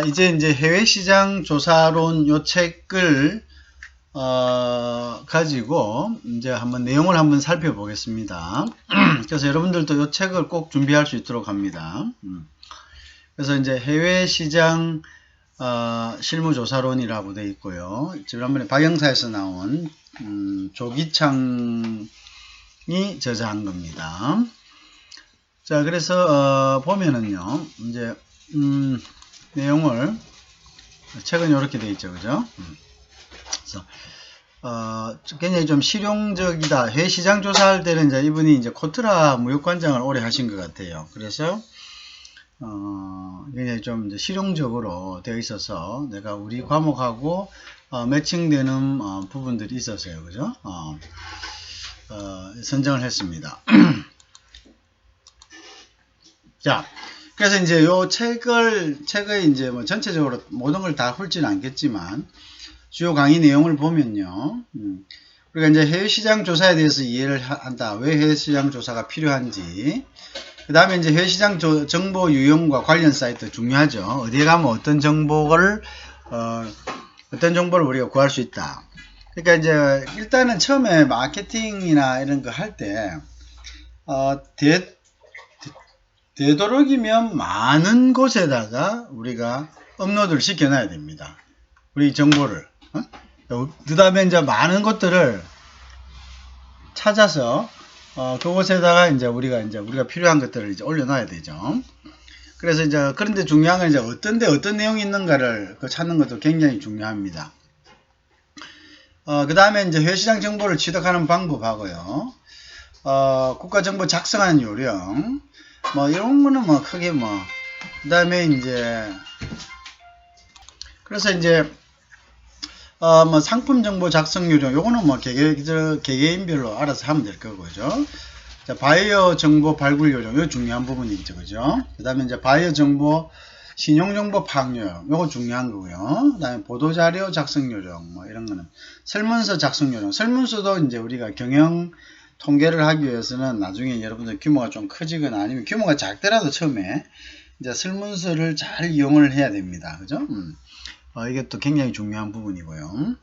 이제 해외 시장 조사론 요 책을 가지고 이제 한번 내용을 한번 살펴보겠습니다. 그래서 여러분들도 요 책을 꼭 준비할 수 있도록 합니다. 그래서 이제 해외 시장 실무조사론이라고 되어 있고요. 지난번에 박영사에서 나온 조기창이 저자한 겁니다. 자, 그래서 보면은요, 이제 내용을 책은 이렇게 되어 있죠, 그죠? 그래서 굉장히 좀 실용적이다. 해외 시장 조사할 때는 이제 이분이 이제 코트라 무역관장을 오래 하신 것 같아요. 그래서 굉장히 좀 이제 실용적으로 되어 있어서 내가 우리 과목하고 매칭되는 부분들이 있었어요, 그죠? 선정을 했습니다. 자, 그래서 이제 요 책의 이제 뭐 전체적으로 모든 걸 다 훑지는 않겠지만, 주요 강의 내용을 보면요. 우리가 이제 해외시장 조사에 대해서 이해를 한다. 왜 해외시장 조사가 필요한지. 그 다음에 이제 해외시장 정보 유형과 관련 사이트 중요하죠. 어디에 가면 어떤 정보를 우리가 구할 수 있다. 그러니까 이제 일단은 처음에 마케팅이나 이런 거 할 때, 되도록이면 많은 곳에다가 우리가 업로드를 시켜놔야 됩니다. 우리 정보를. 그 다음에 이제 많은 것들을 찾아서, 그곳에다가 이제 우리가 필요한 것들을 이제 올려놔야 되죠. 그래서 이제, 그런데 중요한 건 이제 어떤 내용이 있는가를 찾는 것도 굉장히 중요합니다. 그 다음에 이제 해외시장 정보를 취득하는 방법하고요. 국가정보 작성하는 요령, 뭐 이런 거는 뭐 크게 그 다음에 이제 그래서 이제 뭐 상품 정보 작성 요령 요거는 뭐 개개인별로 알아서 하면 될 거고죠. 자, 바이어 정보 발굴 요령 요 중요한 부분이죠, 그죠? 그 다음에 이제 바이어 정보 신용 정보 파악 요령 요거 중요한 거고요. 그 다음에 보도 자료 작성 요령 뭐 이런 거는 설문서 작성 요령 설문서도 이제 우리가 경영 통계를 하기 위해서는 나중에 여러분들 규모가 좀 커지거나 아니면 규모가 작더라도 처음에 이제 설문서를 잘 이용을 해야 됩니다. 그죠? 이게 또 굉장히 중요한 부분이고요.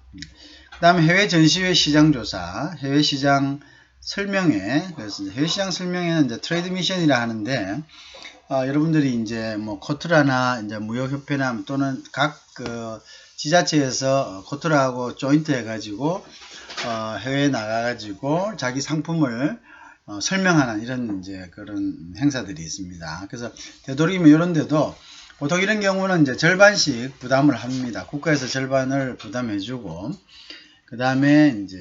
그 다음에 해외 전시회 시장 조사, 해외 시장 설명회, 그래서 해외 시장 설명회는 이제 트레이드 미션이라 하는데, 여러분들이 이제 뭐 코트라나 이제 무역협회나 또는 각 지자체에서 코트라하고 조인트 해가지고 해외에 나가가지고 자기 상품을 설명하는 이런 이제 그런 행사들이 있습니다. 그래서 되도록이면 이런 데도 보통 이런 경우는 이제 절반씩 부담을 합니다. 국가에서 절반을 부담해주고, 그 다음에 이제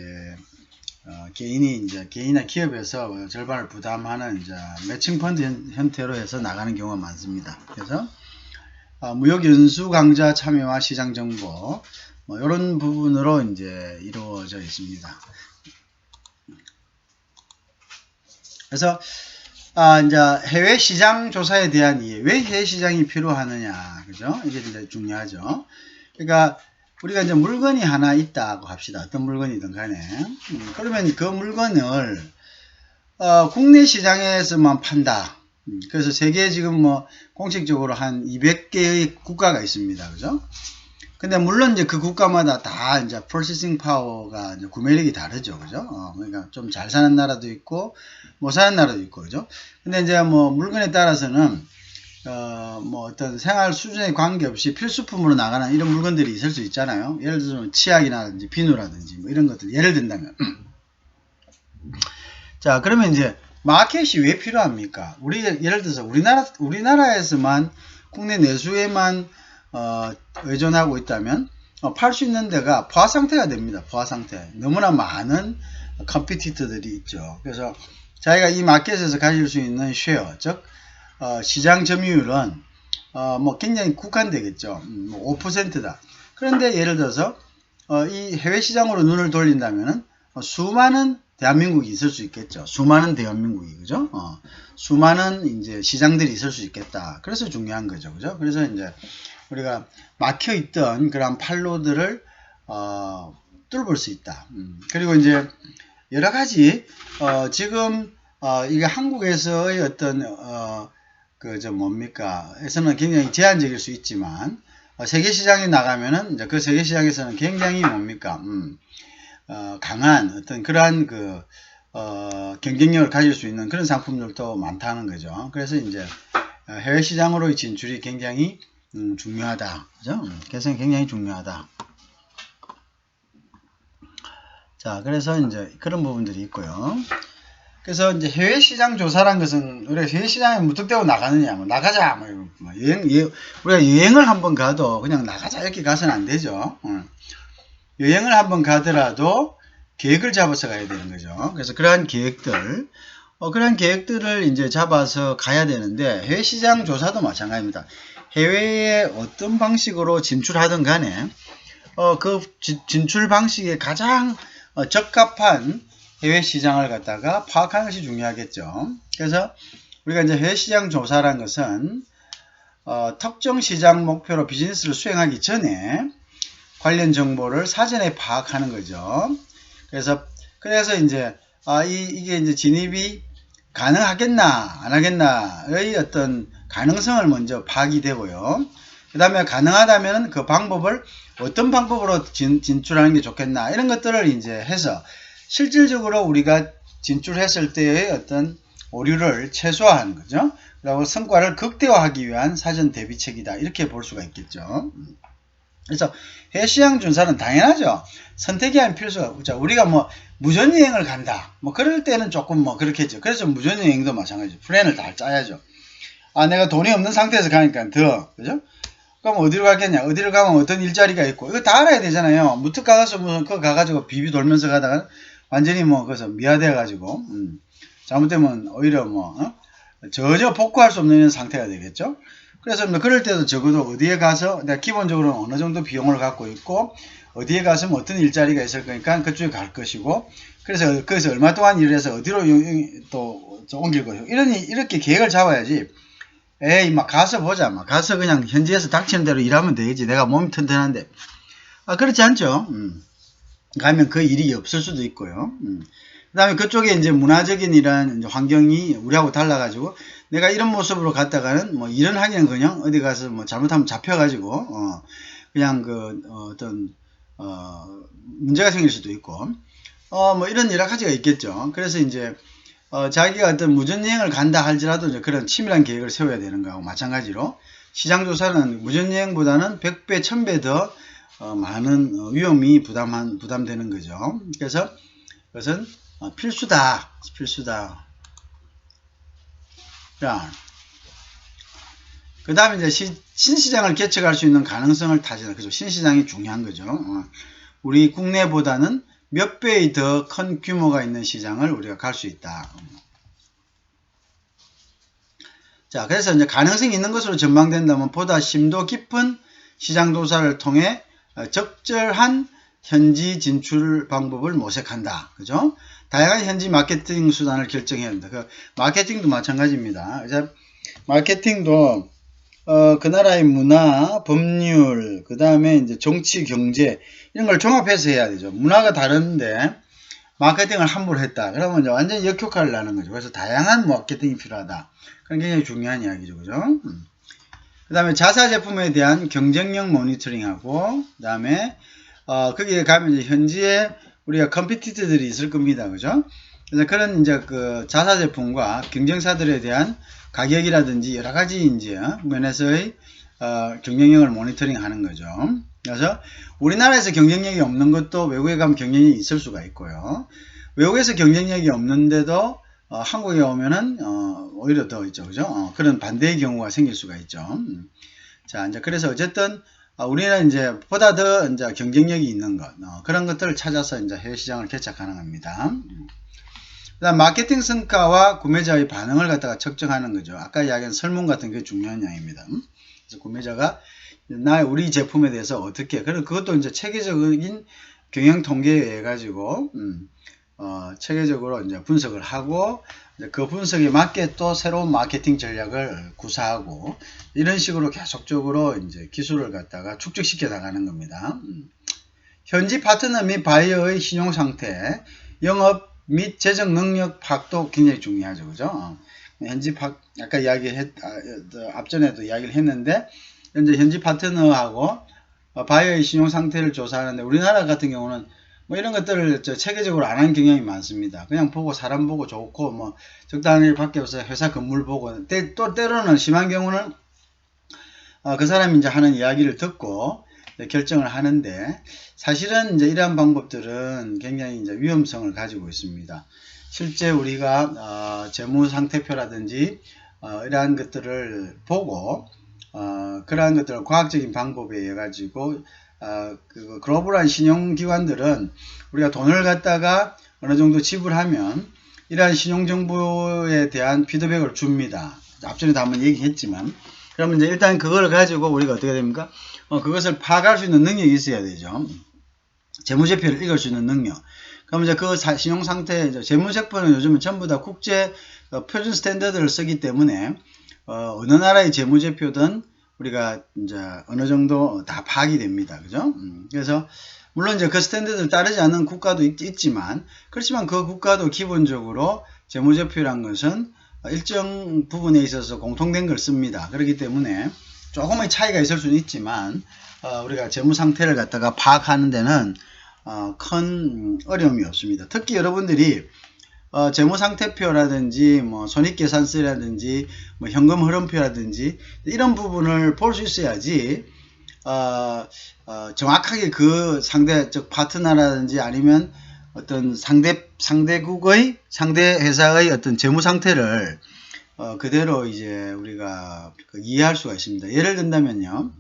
개인이나 기업에서 절반을 부담하는 이제 매칭 펀드 형태로 해서 나가는 경우가 많습니다. 그래서 무역 연수 강좌 참여와 시장 정보 뭐 이런 부분으로 이제 이루어져 있습니다. 그래서 이제 해외 시장 조사에 대한 이해, 왜 해외 시장이 필요하느냐, 그죠? 이게 이제 중요하죠. 그러니까 우리가 이제 물건이 하나 있다고 합시다. 어떤 물건이든 간에. 그러면 그 물건을 국내 시장에서만 판다. 그래서 세계에 지금 뭐 공식적으로 한 200개의 국가가 있습니다. 그죠? 근데 물론 이제 그 국가마다 다 이제 프로세싱 파워가 이제 구매력이 다르죠. 그죠? 그러니까 좀 잘 사는 나라도 있고 못 사는 나라도 있고 그죠? 근데 이제 뭐 물건에 따라서는 뭐 어떤 생활 수준에 관계없이 필수품으로 나가는 이런 물건들이 있을 수 있잖아요. 예를 들어서 치약이라든지 비누라든지 뭐 이런 것들 예를 든다면 자, 그러면 이제 마켓이 왜 필요합니까? 예를 들어서 우리나라에서만 국내 내수에만 의존하고 있다면 팔 수 있는 데가 포화 상태가 됩니다. 포화 상태. 너무나 많은 컴피티터들이 있죠. 그래서 자기가 이 마켓에서 가질 수 있는 쉐어, 즉 시장 점유율은 뭐 굉장히 국한되겠죠. 5%다. 그런데 예를 들어서 이 해외 시장으로 눈을 돌린다면은 수많은 대한민국이 있을 수 있겠죠. 수많은 대한민국이, 그죠? 수많은 이제 시장들이 있을 수 있겠다. 그래서 중요한 거죠. 그죠? 그래서 이제 우리가 막혀있던 그런 판로들을, 뚫을 수 있다. 그리고 이제 여러 가지, 지금, 이게 한국에서의 어떤, 뭡니까? 에서는 굉장히 제한적일 수 있지만, 세계 시장에 나가면은, 이제 그 세계 시장에서는 굉장히 뭡니까? 강한 어떤 그러한 경쟁력을 가질 수 있는 그런 상품들도 많다는 거죠. 그래서 이제 해외 시장으로의 진출이 굉장히 중요하다. 그죠? 그래서 굉장히 중요하다. 자, 그래서 이제 그런 부분들이 있고요. 그래서 이제 해외 시장 조사란 것은 우리가 해외 시장에 무턱대고 나가느냐, 뭐 나가자, 우리가 여행을 한번 가도 그냥 나가자 이렇게 가서는 안 되죠. 여행을 한번 가더라도 계획을 잡아서 가야 되는 거죠. 그래서 그러한 계획들, 그런 계획들을 이제 잡아서 가야 되는데 해외 시장 조사도 마찬가지입니다. 해외에 어떤 방식으로 진출하든 간에 그 진출 방식에 가장 적합한 해외 시장을 갖다가 파악하는 것이 중요하겠죠. 그래서 우리가 이제 해외 시장 조사라는 것은 특정 시장 목표로 비즈니스를 수행하기 전에 관련 정보를 사전에 파악하는 거죠. 그래서 이제 이게 이제 진입이 가능하겠나 안 하겠나의 어떤 가능성을 먼저 파악이 되고요. 그 다음에 가능하다면 그 방법을 어떤 방법으로 진출하는 게 좋겠나 이런 것들을 이제 해서 실질적으로 우리가 진출했을 때의 어떤 오류를 최소화하는 거죠. 그리고 성과를 극대화하기 위한 사전 대비책이다 이렇게 볼 수가 있겠죠. 그래서 해외시장 조사는 당연하죠. 선택이 아닌 필수가 없죠. 우리가 뭐 무전여행을 간다. 뭐 그럴 때는 조금 뭐 그렇겠죠. 그래서 무전여행도 마찬가지죠. 플랜을 다 짜야죠. 내가 돈이 없는 상태에서 가니까 그죠? 그럼 어디로 가겠냐? 어디로 가면 어떤 일자리가 있고 이거 다 알아야 되잖아요. 무턱 가서 무슨 그거 가가지고 비비 돌면서 가다가 완전히 뭐 그래서 미화돼가지고 잘못되면 오히려 전혀 복구할 수 없는 상태가 되겠죠. 그래서 그럴 때도 적어도 어디에 가서 내가 기본적으로 어느 정도 비용을 갖고 있고 어디에 가서 어떤 일자리가 있을 거니까 그쪽에 갈 것이고 그래서 거기서 얼마 동안 일을 해서 어디로 또 옮길 것이고 이렇게 계획을 잡아야지. 에이 막 가서 보자. 막 가서 그냥 현지에서 닥치는 대로 일하면 되겠지. 내가 몸이 튼튼한데. 그렇지 않죠. 가면 그 일이 없을 수도 있고요. 그 다음에 그쪽에 이제 문화적인 이런 이제 환경이 우리하고 달라가지고 내가 이런 모습으로 갔다가는 뭐 일은 하기는 그냥 어디 가서 뭐 잘못하면 잡혀가지고 그냥 어떤 문제가 생길 수도 있고 뭐 이런 여러 가지가 있겠죠. 그래서 이제 자기가 어떤 무전여행을 간다 할지라도 이제 그런 치밀한 계획을 세워야 되는 거하고 마찬가지로 시장조사는 무전여행보다는 100배, 1000배 더 많은 위험이 부담되는 거죠. 그래서 그것은 필수다. 자, 그 다음에 이제 신시장을 개척할 수 있는 가능성을 타진하는 거죠. 신시장이 중요한 거죠. 우리 국내보다는 몇 배의 더 큰 규모가 있는 시장을 우리가 갈 수 있다. 자, 그래서 이제 가능성이 있는 것으로 전망된다면 보다 심도 깊은 시장 조사를 통해 적절한 현지 진출 방법을 모색한다. 그죠? 다양한 현지 마케팅 수단을 결정해야 한다. 마케팅도 마찬가지입니다. 그래서 마케팅도 그 나라의 문화, 법률, 그 다음에 이제 정치, 경제 이런 걸 종합해서 해야 되죠. 문화가 다른데 마케팅을 함부로 했다. 그러면 이제 완전히 역효과를 나는 거죠. 그래서 다양한 마케팅이 필요하다. 그건 굉장히 중요한 이야기죠. 그죠? 그 다음에 자사 제품에 대한 경쟁력 모니터링하고 그 다음에 거기에 가면 이제 현지에 우리가 컴피티터들이 있을 겁니다. 그죠? 그래서 그런 이제 그 자사 제품과 경쟁사들에 대한 가격이라든지 여러 가지 이제 면에서의 경쟁력을 모니터링 하는 거죠. 그래서 우리나라에서 경쟁력이 없는 것도 외국에 가면 경쟁력이 있을 수가 있고요. 외국에서 경쟁력이 없는데도 한국에 오면은 오히려 더 있죠. 그죠? 그런 반대의 경우가 생길 수가 있죠. 자, 이제 그래서 어쨌든 우리는 이제 보다 더 이제 경쟁력이 있는 것 그런 것들을 찾아서 이제 해외 시장을 개척 가능합니다. 그다음 마케팅 성과와 구매자의 반응을 갖다가 측정하는 거죠. 아까 이야기한 설문 같은 게 중요한 양입니다. 그래서 구매자가 우리 제품에 대해서 어떻게 그것도 이제 체계적인 경영 통계에 의해 가지고 체계적으로 이제 분석을 하고 그 분석에 맞게 또 새로운 마케팅 전략을 구사하고 이런 식으로 계속적으로 이제 기술을 갖다가 축적시켜 나가는 겁니다. 현지 파트너 및 바이어의 신용 상태, 영업 및 재정 능력 파악도 굉장히 중요하죠. 그죠? 아까 앞전에도 이야기를 했는데, 현재 현지 파트너하고 바이어의 신용 상태를 조사하는데, 우리나라 같은 경우는 뭐 이런 것들을 체계적으로 안 하는 경향이 많습니다. 그냥 보고 사람 보고 좋고 뭐 적당히 밖에 없어 회사 건물 보고 또 때로는 심한 경우는 그 사람이 이제 하는 이야기를 듣고 결정을 하는데, 사실은 이제 이러한 방법들은 굉장히 이제 위험성을 가지고 있습니다. 실제 우리가 재무 상태표라든지 이러한 것들을 보고 그러한 것들을 과학적인 방법에 의해 가지고 그 글로벌한 신용기관들은 우리가 돈을 갖다가 어느 정도 지불하면 이러한 신용정보에 대한 피드백을 줍니다. 앞전에도 한번 얘기했지만, 그러면 이제 일단 그걸 가지고 우리가 어떻게 됩니까? 그것을 파악할 수 있는 능력이 있어야 되죠. 재무제표를 읽을 수 있는 능력. 그럼 이제 그 신용상태, 재무제표는 요즘은 전부 다 국제 표준 스탠더드를 쓰기 때문에 어느 나라의 재무제표든 우리가 이제 어느 정도 다 파악이 됩니다. 그죠? 그래서 물론 이제 그 스탠더드를 따르지 않는 국가도 있지만, 그렇지만 그 국가도 기본적으로 재무제표란 것은 일정 부분에 있어서 공통된 걸 씁니다. 그렇기 때문에 조금의 차이가 있을 수는 있지만 우리가 재무 상태를 갖다가 파악하는 데는 큰 어려움이 없습니다. 특히 여러분들이 재무상태표라든지 뭐 손익계산서라든지 뭐 현금 흐름표라든지 이런 부분을 볼 수 있어야지 정확하게 그 상대 즉 파트너라든지 아니면 어떤 상대국의 상대 회사의 어떤 재무 상태를 그대로 이제 우리가 이해할 수가 있습니다. 예를 든다면요,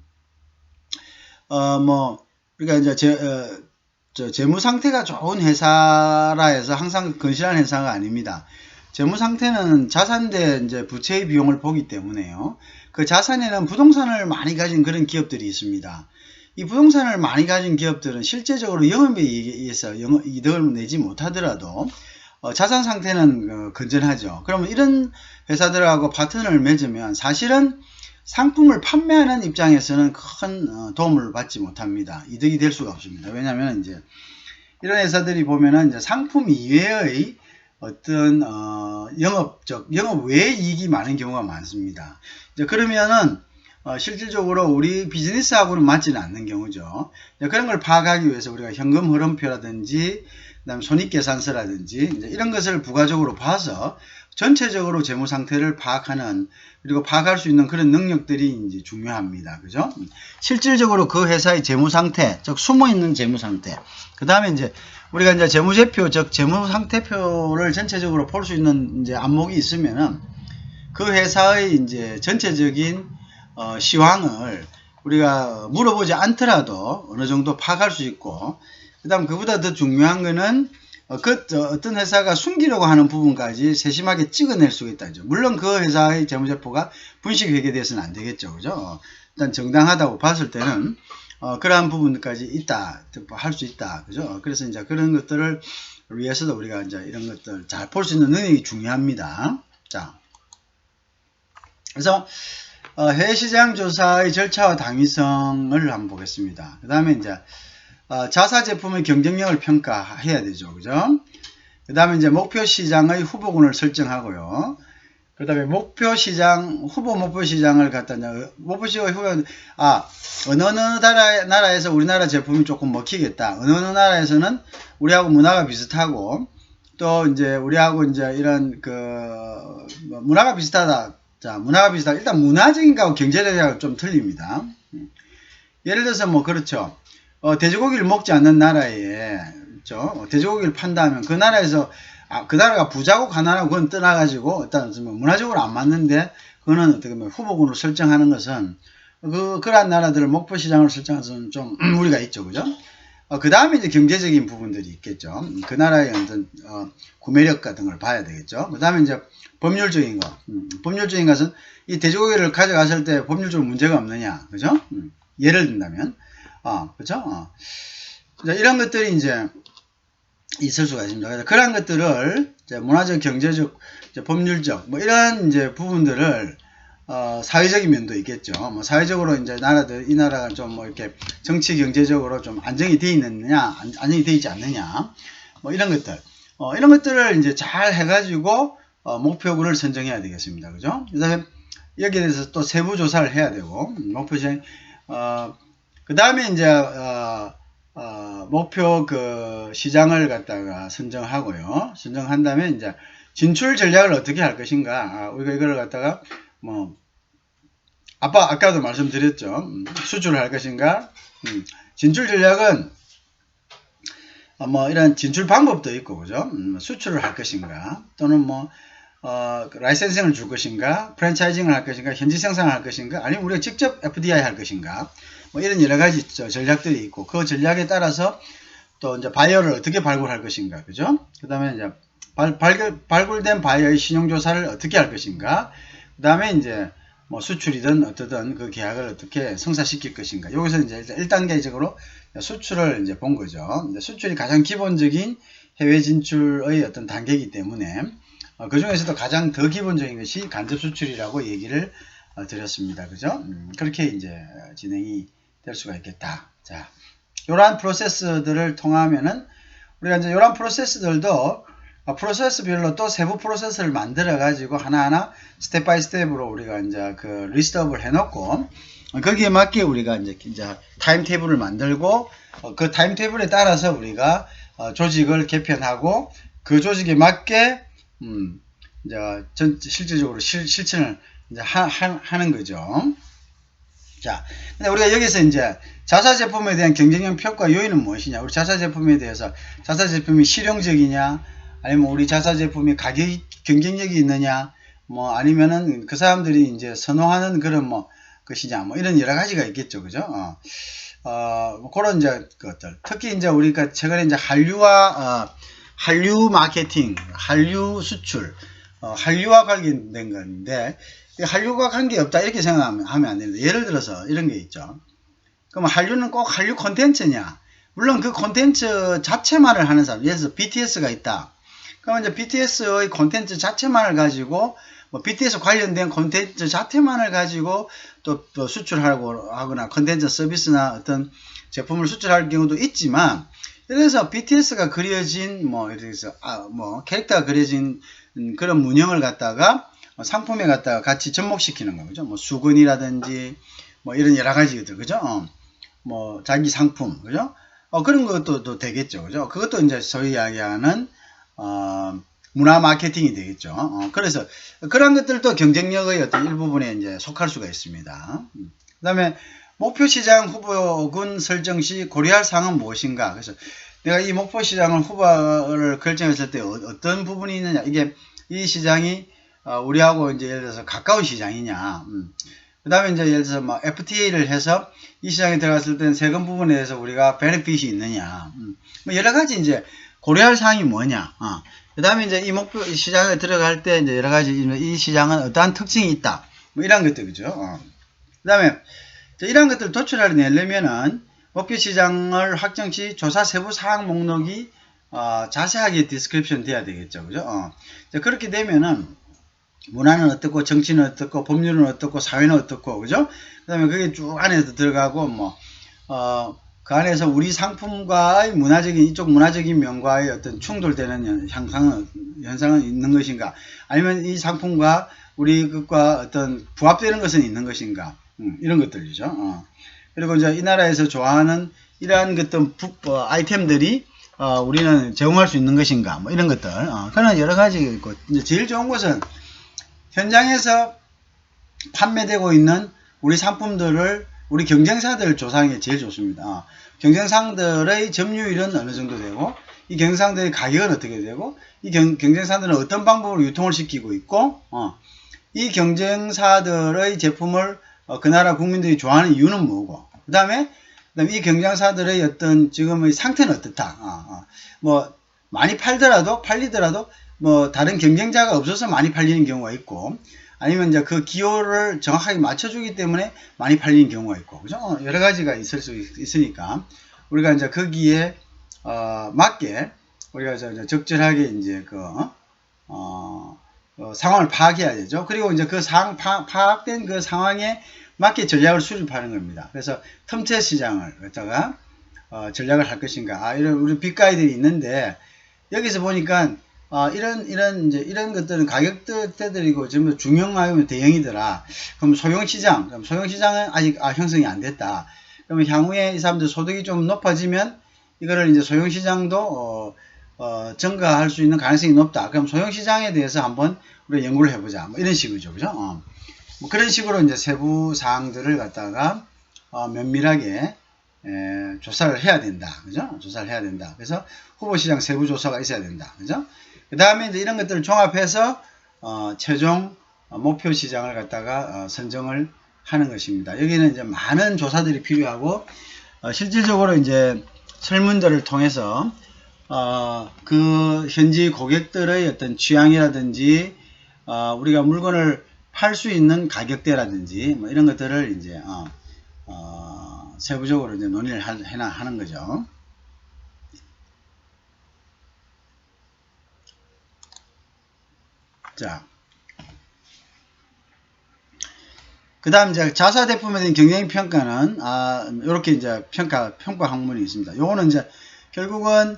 뭐 우리가 이제 재무 상태가 좋은 회사라 해서 항상 건실한 회사가 아닙니다. 재무 상태는 자산 대 이제 부채의 비용을 보기 때문에요. 그 자산에는 부동산을 많이 가진 그런 기업들이 있습니다. 이 부동산을 많이 가진 기업들은 실제적으로 영업에 의해서 이득을 내지 못하더라도 자산 상태는 건전하죠. 그러면 이런 회사들하고 파트너를 맺으면 사실은 상품을 판매하는 입장에서는 큰 도움을 받지 못합니다. 이득이 될 수가 없습니다. 왜냐하면 이제 이런 회사들이 보면은 이제 상품 이외의 어떤 영업 외의 이익이 많은 경우가 많습니다. 이제 그러면은 실질적으로 우리 비즈니스하고는 맞지는 않는 경우죠. 그런 걸 파악하기 위해서 우리가 현금 흐름표라든지 그다음 손익계산서라든지 이제 이런 것을 부가적으로 봐서 전체적으로 재무 상태를 파악하는, 그리고 파악할 수 있는 그런 능력들이 이제 중요합니다. 그죠? 실질적으로 그 회사의 재무 상태, 즉 숨어 있는 재무 상태. 그다음에 이제 우리가 이제 재무제표, 즉 재무 상태표를 전체적으로 볼 수 있는 이제 안목이 있으면은 그 회사의 이제 전체적인 시황을 우리가 물어보지 않더라도 어느 정도 파악할 수 있고, 그 다음 그보다 더 중요한 거는 어떤 회사가 숨기려고 하는 부분까지 세심하게 찍어낼 수가 있다죠. 물론 그 회사의 재무제표가 분식회계돼서는 안 되겠죠. 그죠? 일단 정당하다고 봤을 때는 그러한 부분까지 있다, 할 수 있다. 그죠? 그래서 이제 그런 것들을 위해서도 우리가 이제 이런 것들 잘 볼 수 있는 능력이 중요합니다. 자, 그래서 해외시장 조사의 절차와 당위성을 한번 보겠습니다. 그 다음에 이제 자사 제품의 경쟁력을 평가해야 되죠. 그죠? 그 다음에 이제 목표 시장의 후보군을 설정하고요. 그 다음에 후보 목표 시장을 갖다, 목표 시장의 후보, 어느 나라에서 우리나라 제품이 조금 먹히겠다. 어느 나라에서는 우리하고 문화가 비슷하고, 또 이제 우리하고 이제 이런 문화가 비슷하다. 자, 문화가 비슷하다. 일단 문화적인 거하고 경제적인 좀 틀립니다. 예를 들어서 뭐 그렇죠. 돼지고기를 먹지 않는 나라에, 그렇죠? 돼지고기를 판다면 그 나라에서 그 나라가 부자고 가난하고 그건 떠나가지고 일단 문화적으로 안 맞는데, 그거는 어떻게 보면 후보군으로 설정하는 것은 그러한 나라들을 목표 시장으로 설정해서는 좀 무리가 있죠, 그죠? 그 다음에 이제 경제적인 부분들이 있겠죠. 그 나라의 어떤 구매력 같은 걸 봐야 되겠죠. 그 다음에 이제 법률적인 거. 법률적인 것은 이 돼지고기를 가져갔을 때 법률적으로 문제가 없느냐, 그죠? 예를 든다면, 그죠? 이런 것들이 이제 있을 수가 있습니다. 그래서 그런 것들을 이제 문화적, 경제적, 이제 법률적, 뭐 이런 이제 부분들을 사회적인 면도 있겠죠. 뭐 사회적으로 이제 이 나라가 좀 뭐 이렇게 정치 경제적으로 좀 안정이 되어 있느냐, 안정이 되어 있지 않느냐, 뭐 이런 것들, 이런 것들을 이제 잘 해가지고 목표군을 선정해야 되겠습니다. 그죠? 그다음에 여기에 대해서 또 세부 조사를 해야 되고, 목표 시장, 그 다음에 이제, 목표 그 시장을 갖다가 선정하고요. 선정한 다음에 이제 진출 전략을 어떻게 할 것인가. 우리가 이걸 갖다가 뭐, 아까도 말씀드렸죠. 수출을 할 것인가. 진출 전략은 뭐 이런 진출 방법도 있고, 그죠? 수출을 할 것인가, 또는 뭐 라이센싱을 줄 것인가, 프랜차이징을 할 것인가, 현지 생산을 할 것인가, 아니면 우리가 직접 FDI 할 것인가, 뭐 이런 여러 가지 전략들이 있고, 그 전략에 따라서 또 이제 바이어를 어떻게 발굴할 것인가, 그죠? 그 다음에 이제 발굴된 바이어의 신용조사를 어떻게 할 것인가, 그 다음에 이제 뭐 수출이든 어떠든 그 계약을 어떻게 성사시킬 것인가. 여기서 이제 1단계적으로 수출을 이제 본 거죠. 수출이 가장 기본적인 해외 진출의 어떤 단계이기 때문에 그 중에서도 가장 더 기본적인 것이 간접 수출이라고 얘기를 드렸습니다. 그죠? 그렇게 이제 진행이 될 수가 있겠다. 자, 이러한 프로세스들을 통하면은 우리가 이제 이러한 프로세스들도 프로세스별로 또 세부 프로세스를 만들어 가지고 하나하나 스텝 바이 스텝으로 우리가 이제 그 리스트업을 해 놓고 거기에 맞게 우리가 이제 타임 테이블을 만들고 그 타임 테이블에 따라서 우리가 조직을 개편하고 그 조직에 맞게 이제 실질적으로 실천을 이제 하는 거죠. 자, 근데 우리가 여기서 이제 자사 제품에 대한 경쟁력 평가 요인은 무엇이냐? 우리 자사 제품에 대해서 자사 제품이 실용적이냐? 아니면 우리 자사 제품이 가격 경쟁력이 있느냐? 뭐 아니면은 그 사람들이 이제 선호하는 그런 뭐 것이냐? 뭐 이런 여러 가지가 있겠죠, 그죠? 그런 이제 것들. 특히 이제 우리가 최근에 이제 한류 마케팅, 한류 수출, 한류와 관련된 건데, 한류와 관계없다 이렇게 생각하면 안 됩니다. 예를 들어서 이런 게 있죠. 그럼 한류는 꼭 한류 콘텐츠냐? 물론 그 콘텐츠 자체만을 하는 사람, 예를 들어서 BTS가 있다. 그러면 이제 BTS의 콘텐츠 자체만을 가지고 뭐 BTS 관련된 콘텐츠 자체만을 가지고 또 수출하고 하거나 콘텐츠 서비스나 어떤 제품을 수출할 경우도 있지만, 그래서 BTS가 그려진 뭐 예를 들어서 뭐 캐릭터가 그려진 그런 문형을 갖다가 상품에 갖다가 같이 접목시키는 거죠. 뭐 수건이라든지 뭐 이런 여러 가지들, 그죠? 뭐 자기 상품, 그죠? 그런 것도 되겠죠, 그죠? 그것도 이제 소위 이야기하는 문화 마케팅이 되겠죠. 그래서 그런 것들도 경쟁력의 어떤 일부분에 이제 속할 수가 있습니다. 그 다음에 목표 시장 후보군 설정 시 고려할 사항은 무엇인가? 그래서 내가 이 목표 시장을 후보를 결정했을 때 어떤 부분이 있느냐? 이게 이 시장이 우리하고 이제 예를 들어서 가까운 시장이냐? 그 다음에 이제 예를 들어서 뭐 FTA를 해서 이 시장에 들어갔을 때는 세금 부분에 대해서 우리가 베네핏이 있느냐? 뭐 여러 가지 이제 고려할 사항이 뭐냐? 그 다음에 이제 이 목표 시장에 들어갈 때 이제 여러 가지 이 시장은 어떠한 특징이 있다. 뭐 이런 것들, 그죠? 그 다음에 이런 것들을 도출하려면은 목표 시장을 확정 시 조사 세부 사항 목록이 자세하게 디스크립션 돼야 되겠죠, 그죠? 그렇게 되면은 문화는 어떻고, 정치는 어떻고, 법률은 어떻고, 사회는 어떻고, 그죠? 그 다음에 그게 쭉 안에서 들어가고, 뭐, 그 안에서 우리 상품과의 이쪽 문화적인 면과의 어떤 충돌되는 현상은 있는 것인가? 아니면 이 상품과 우리 것과 어떤 부합되는 것은 있는 것인가? 이런 것들이죠. 그리고 이제 이 나라에서 좋아하는 이러한 것들, 아이템들이, 우리는 제공할 수 있는 것인가? 뭐 이런 것들. 그런 여러 가지 있고, 이제 제일 좋은 것은 현장에서 판매되고 있는 우리 상품들을 우리 경쟁사들을 조사하는 게 제일 좋습니다. 경쟁사들의 점유율은 어느 정도 되고, 이 경쟁사들의 가격은 어떻게 되고, 이 경쟁사들은 어떤 방법으로 유통을 시키고 있고, 이 경쟁사들의 제품을 그 나라 국민들이 좋아하는 이유는 뭐고, 그 다음에 이 경쟁사들의 어떤 지금의 상태는 어떻다. 뭐 많이 팔리더라도 뭐 다른 경쟁자가 없어서 많이 팔리는 경우가 있고, 아니면 이제 그 기호를 정확하게 맞춰주기 때문에 많이 팔리는 경우가 있고, 그죠? 여러 가지가 있을 수 있으니까 우리가 이제 거기에 맞게 우리가 이제 적절하게 이제 상황을 파악해야 되죠. 그리고 이제 그 파악된 그 상황에 맞게 전략을 수립하는 겁니다. 그래서 틈새 시장을 갖다가 전략을 할 것인가. 이런 우리 빅가이들이 있는데 여기서 보니까 이런 것들은 가격대들이고 전부 중형하면 대형이더라. 그럼 소형시장은 아직 형성이 안 됐다. 그러면 향후에 이 사람들 소득이 좀 높아지면 이거를 이제 소형시장도 증가할 수 있는 가능성이 높다. 그럼 소형시장에 대해서 한번 우리가 연구를 해보자. 뭐 이런 식이죠, 그죠? 뭐 그런 식으로 이제 세부 사항들을 갖다가 면밀하게 조사를 해야 된다. 그죠? 조사를 해야 된다. 그래서 후보시장 세부 조사가 있어야 된다. 그죠? 그 다음에 이제 이런 것들을 종합해서 최종 목표 시장을 갖다가 선정을 하는 것입니다. 여기는 이제 많은 조사들이 필요하고 실질적으로 이제 설문들을 통해서 그 현지 고객들의 어떤 취향이라든지 우리가 물건을 팔 수 있는 가격대라든지 뭐 이런 것들을 이제 세부적으로 이제 논의를 하는 거죠. 자, 그 다음 이제 자사제품에 대한 경쟁 평가는 이렇게 이제 평가 항목이 있습니다. 요거는 이제 결국은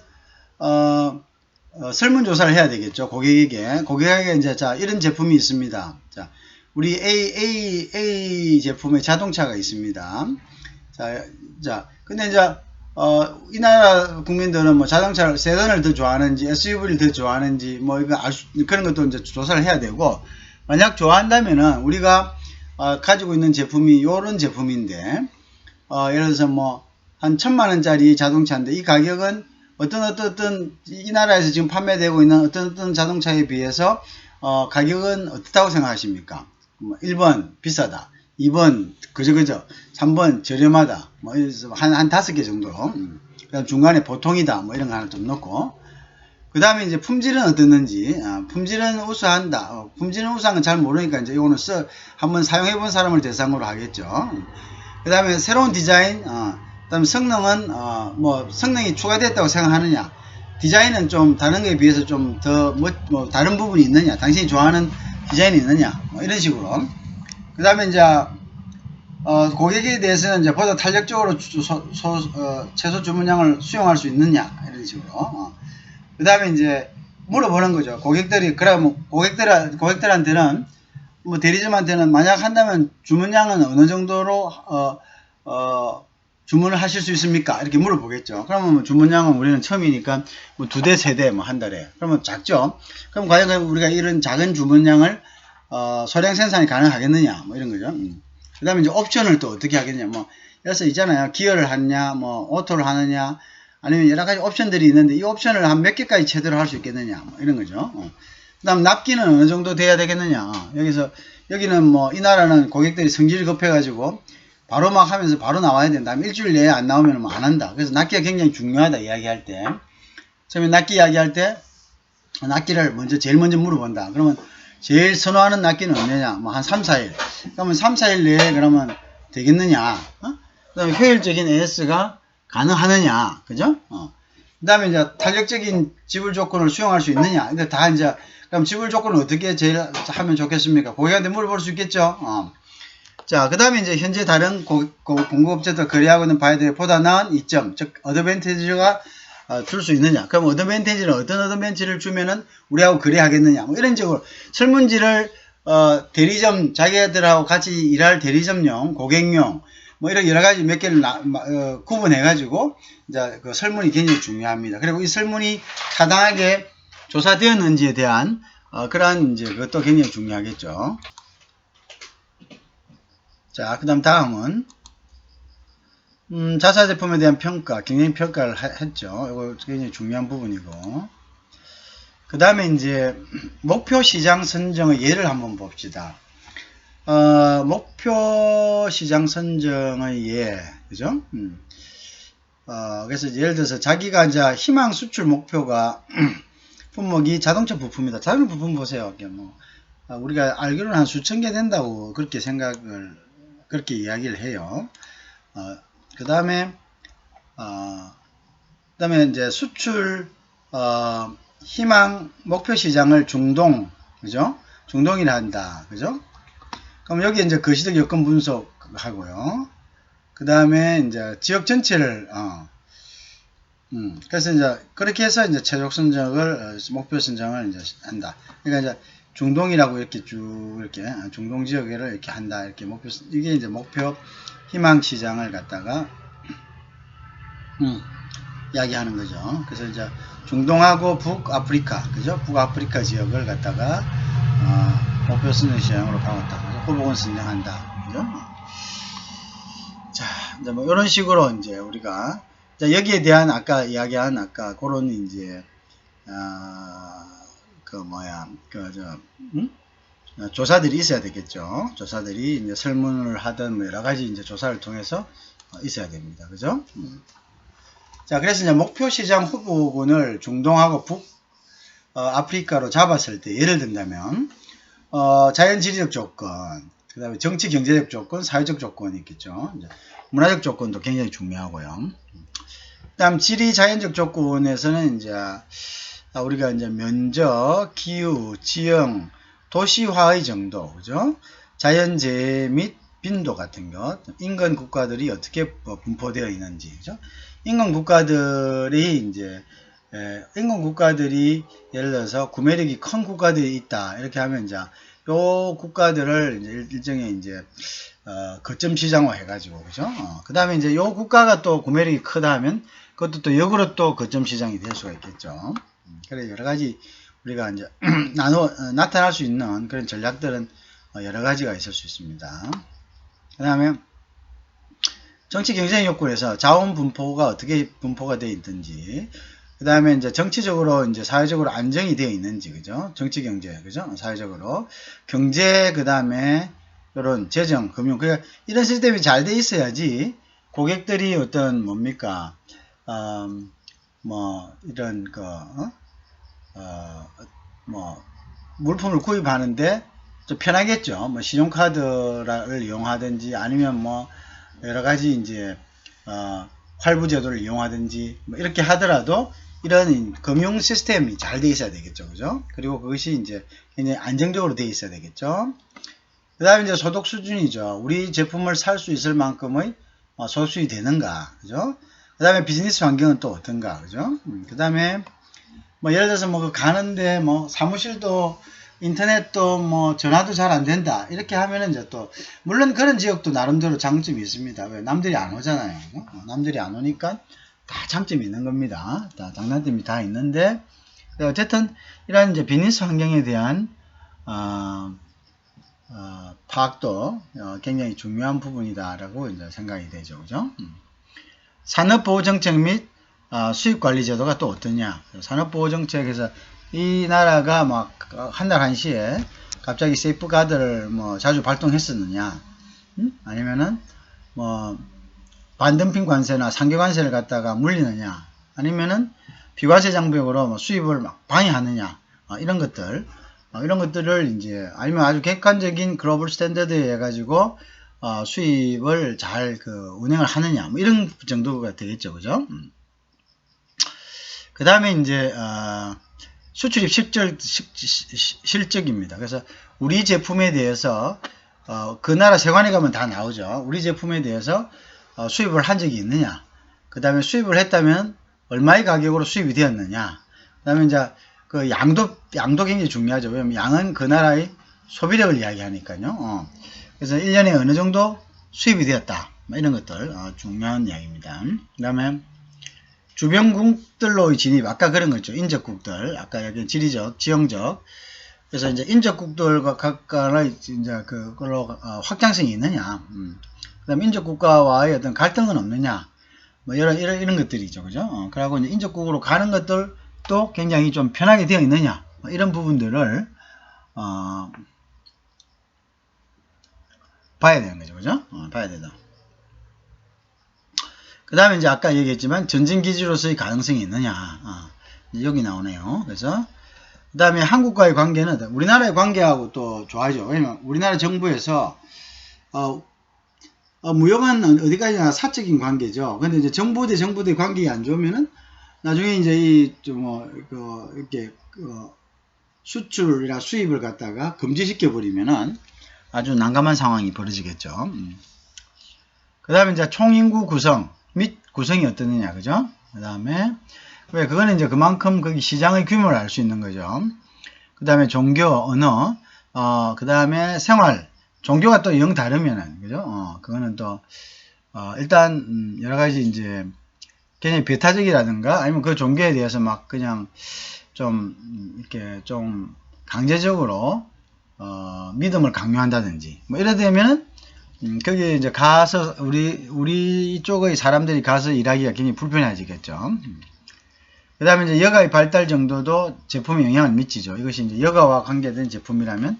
설문조사를 해야 되겠죠. 고객에게 이제 자 이런 제품이 있습니다. 자 우리 A 제품의 자동차가 있습니다. 자 근데 이제 이 나라 국민들은 뭐 자동차를 세단을 더 좋아하는지 SUV를 더 좋아하는지 뭐 이거 그런 것도 이제 조사를 해야 되고, 만약 좋아한다면은 우리가 가지고 있는 제품이 요런 제품인데 예를 들어서 뭐 한 1000만원짜리 자동차인데 이 가격은 어떤 이 나라에서 지금 판매되고 있는 어떤 자동차에 비해서 가격은 어떻다고 생각하십니까? 1번 비싸다, 2번 그저 3번 저렴하다, 뭐 한 5개 정도로 그다음 중간에 보통이다 뭐 이런 거 하나 좀 넣고, 그 다음에 이제 품질은 어떻는지, 품질은 우수한다. 품질은 우수한 건 잘 모르니까 이제 이거는 한번 사용해 본 사람을 대상으로 하겠죠. 그 다음에 새로운 디자인, 그 다음에 성능은 뭐 성능이 추가됐다고 생각하느냐, 디자인은 좀 다른 거에 비해서 좀 더 뭐 다른 부분이 있느냐, 당신이 좋아하는 디자인이 있느냐, 뭐 이런 식으로. 그 다음에 이제 고객에 대해서는 이제 보다 탄력적으로 최소 주문량을 수용할 수 있느냐, 이런 식으로. 그 다음에 이제 물어보는 거죠. 고객들이, 그러면 고객들한테는, 뭐 대리점한테는 만약 한다면 주문량은 어느 정도로, 주문을 하실 수 있습니까? 이렇게 물어보겠죠. 그러면 뭐 주문량은 우리는 처음이니까 뭐 2대, 3대 뭐 한 달에. 그러면 작죠? 그럼 과연 우리가 이런 작은 주문량을, 소량 생산이 가능하겠느냐? 뭐 이런 거죠. 그 다음에 이제 옵션을 또 어떻게 하겠냐? 뭐, 그래서 있잖아요. 기어를 하느냐, 뭐, 오토를 하느냐, 아니면 여러 가지 옵션들이 있는데 이 옵션을 한 몇 개까지 제대로 할 수 있겠느냐, 뭐 이런 거죠. 그 다음 납기는 어느 정도 돼야 되겠느냐. 여기는 뭐 이 나라는 고객들이 성질이 급해가지고 바로 막 하면서 바로 나와야 된다. 일주일 내에 안 나오면 뭐 안 한다. 그래서 납기가 굉장히 중요하다 이야기할 때. 처음에 납기 이야기할 때 납기를 제일 먼저 물어본다. 그러면 제일 선호하는 납기는 언제냐? 뭐 한 3, 4일. 그러면 3, 4일 내에 그러면 되겠느냐? 그 다음에 효율적인 AS가 가능하느냐, 그죠? 그 다음에 이제 탄력적인 지불 조건을 수용할 수 있느냐. 근데 다 이제, 그럼 지불 조건을 어떻게 제일 하면 좋겠습니까? 고객한테 물어볼 수 있겠죠? 자, 그 다음에 이제 현재 다른 공급업체들 거래하고 있는 바이들에 보다 나은 이점, 즉, 어드밴티지가 줄 수 있느냐. 그럼 어드밴티지는 어떤 어드밴티지를 주면은 우리하고 거래하겠느냐. 뭐 이런 식으로 설문지를, 대리점, 자기들하고 같이 일할 대리점용, 고객용, 뭐 이런 여러 가지 몇 개를 구분해 가지고 이제 그 설문이 굉장히 중요합니다. 그리고 이 설문이 타당하게 조사되었는지에 대한 그러한 이제 그것도 굉장히 중요하겠죠. 자, 그다음 다음은 자사 제품에 대한 평가, 경영 평가를 했죠. 이거 굉장히 중요한 부분이고. 그 다음에 이제 목표 시장 선정의 예를 한번 봅시다. 목표 시장 선정의 예, 그죠? 그래서 예를 들어서 자기가 이제 희망 수출 목표가 품목이 자동차 부품이다. 자동차 부품 보세요. 뭐, 우리가 알기로는 한 수천 개 된다고 그렇게 그렇게 이야기를 해요. 그 다음에 이제 수출, 희망 목표 시장을 중동, 그죠? 중동이라 한다. 그죠? 그럼 여기 이제 거시적 여건 분석하고요. 그 다음에 이제 지역 전체를 그래서 이제 그렇게 해서 이제 최종 선정을 목표 선정을 이제 한다. 그러니까 이제 중동이라고 이렇게 쭉 이렇게 중동 지역을 이렇게 한다. 이렇게 목표 이게 이제 목표 희망 시장을 갖다가 이야기하는 거죠. 그래서 이제 중동하고 북아프리카, 그죠? 북아프리카 지역을 갖다가 목표 선정 시장으로 바꿨다. 그래서 호복은 선정한다. 그죠? 자, 이제 뭐 이런 식으로 이제 우리가 자, 여기에 대한 아까 이야기한 아까 그런 이제 조사들이 있어야 되겠죠. 조사들이 이제 설문을 하든 뭐 여러 가지 이제 조사를 통해서 있어야 됩니다. 그죠? 자, 그래서 이제 목표 시장 후보군을 중동하고 북아프리카로 잡았을 때 예를 든다면 자연 지리적 조건, 그 다음에 정치 경제적 조건, 사회적 조건이 있겠죠. 이제 문화적 조건도 굉장히 중요하고요. 그 다음 지리 자연적 조건에서는 이제 우리가 이제 면적, 기후, 지형, 도시화의 정도, 그죠? 자연재해 및 빈도 같은 것, 인근 국가들이 어떻게 분포되어 있는지, 그죠? 인근 국가들이 예를 들어서 구매력이 큰 국가들이 있다. 이렇게 하면 이제 요 국가들을 이제 일종의 이제 거점 시장화 해가지고, 그죠? 그 다음에 이제 요 국가가 또 구매력이 크다 하면 그것도 또 역으로 또 거점 시장이 될 수가 있겠죠. 그래 여러 가지 우리가 이제 나타날 수 있는 그런 전략들은 여러 가지가 있을 수 있습니다. 그 다음에 정치 경쟁 요건에서 자원 분포가 어떻게 분포가 되어 있든지, 그 다음에 이제 정치적으로 이제 사회적으로 안정이 되어 있는지, 그죠? 정치 경제, 그죠? 사회적으로 경제, 그 다음에 이런 재정, 금융, 그러니까 이런 시스템이 잘 돼 있어야지 고객들이 어떤 뭡니까 뭐 이런 뭐 물품을 구입하는데 좀 편하겠죠. 뭐 신용카드를 이용하든지 아니면 뭐 여러 가지 이제 할부제도를 이용하든지 뭐 이렇게 하더라도 이런 금융 시스템이 잘 돼 있어야 되겠죠. 그죠? 그리고 그것이 이제 굉장히 안정적으로 돼 있어야 되겠죠. 그 다음에 이제 소득 수준이죠. 우리 제품을 살 수 있을 만큼의 소득이 되는가. 그죠? 그 다음에 비즈니스 환경은 또 어떤가. 그죠? 그 다음에 뭐 예를 들어서 뭐 가는데 뭐 사무실도 인터넷도 뭐 전화도 잘 안 된다. 이렇게 하면은 이제 또 물론 그런 지역도 나름대로 장점이 있습니다. 왜? 남들이 안 오잖아요. 남들이 안 오니까 다 장점이 있는 겁니다. 다 장단점이 다 있는데 어쨌든 이런 이제 비즈니스 환경에 대한 파악도 굉장히 중요한 부분이다라고 이제 생각이 되죠. 그죠? 산업보호정책 및 수입관리제도가 또 어떠냐. 산업보호정책에서 이 나라가 막 한 달 한시에 갑자기 세이프가드를 뭐 자주 발동했었느냐, 아니면은 뭐 반덤핑 관세나 상계 관세를 갖다가 물리느냐, 아니면은 비과세 장벽으로 뭐 수입을 막 방해하느냐, 이런 것들을 이제 아니면 아주 객관적인 글로벌 스탠더드에 해가지고 수입을 잘 운행을 하느냐, 뭐 이런 정도가 되겠죠. 그죠? 그 다음에 이제 수출입 실적입니다. 그래서 우리 제품에 대해서 그 나라 세관에 가면 다 나오죠. 우리 제품에 대해서 수입을 한 적이 있느냐, 그 다음에 수입을 했다면 얼마의 가격으로 수입이 되었느냐, 그 다음에 이제 그 양도 굉장히 중요하죠. 왜냐면 양은 그 나라의 소비력을 이야기하니까요. 그래서 1년에 어느 정도 수입이 되었다, 이런 것들 중요한 이야기입니다. 그 다음에 주변국들로의 진입, 아까 그런 거죠. 인접국들, 아까 여기 지리적, 지형적. 그래서 이제 인접국들과 각각의 이제 그걸로 확장성이 있느냐, 그다음 인접국가와의 어떤 갈등은 없느냐, 뭐 이런 것들이죠, 그죠? 그리고 이제 인접국으로 가는 것들도 굉장히 좀 편하게 되어 있느냐, 뭐 이런 부분들을 봐야 되는 거죠, 그죠? 봐야 되다. 그 다음에 이제 아까 얘기했지만 전진기지로서의 가능성이 있느냐, 여기 나오네요. 그래서 그 다음에 한국과의 관계는 우리나라의 관계하고 또 좋아하죠. 왜냐면 우리나라 정부에서 무역은 어디까지나 사적인 관계죠. 근데 이제 정부 대 정부의 관계가 안 좋으면은 나중에 이제 이렇게 수출이나 수입을 갖다가 금지시켜 버리면은 아주 난감한 상황이 벌어지겠죠. 그 다음에 이제 총인구 구성 및 구성이 어떠느냐, 그죠? 그 다음에, 왜, 그거는 이제 그만큼 거기 시장의 규모를 알 수 있는 거죠. 그 다음에 종교, 언어, 그 다음에 생활. 종교가 또 영 다르면은, 그죠? 그거는 또, 일단, 여러 가지 이제, 굉장히 배타적이라든가, 아니면 그 종교에 대해서 막 그냥 좀, 이렇게 좀 강제적으로, 믿음을 강요한다든지, 뭐 이래 되면은, 거기 이제 가서, 우리 쪽의 사람들이 가서 일하기가 굉장히 불편해지겠죠. 그 다음에 이제 여가의 발달 정도도 제품에 영향을 미치죠. 이것이 이제 여가와 관계된 제품이라면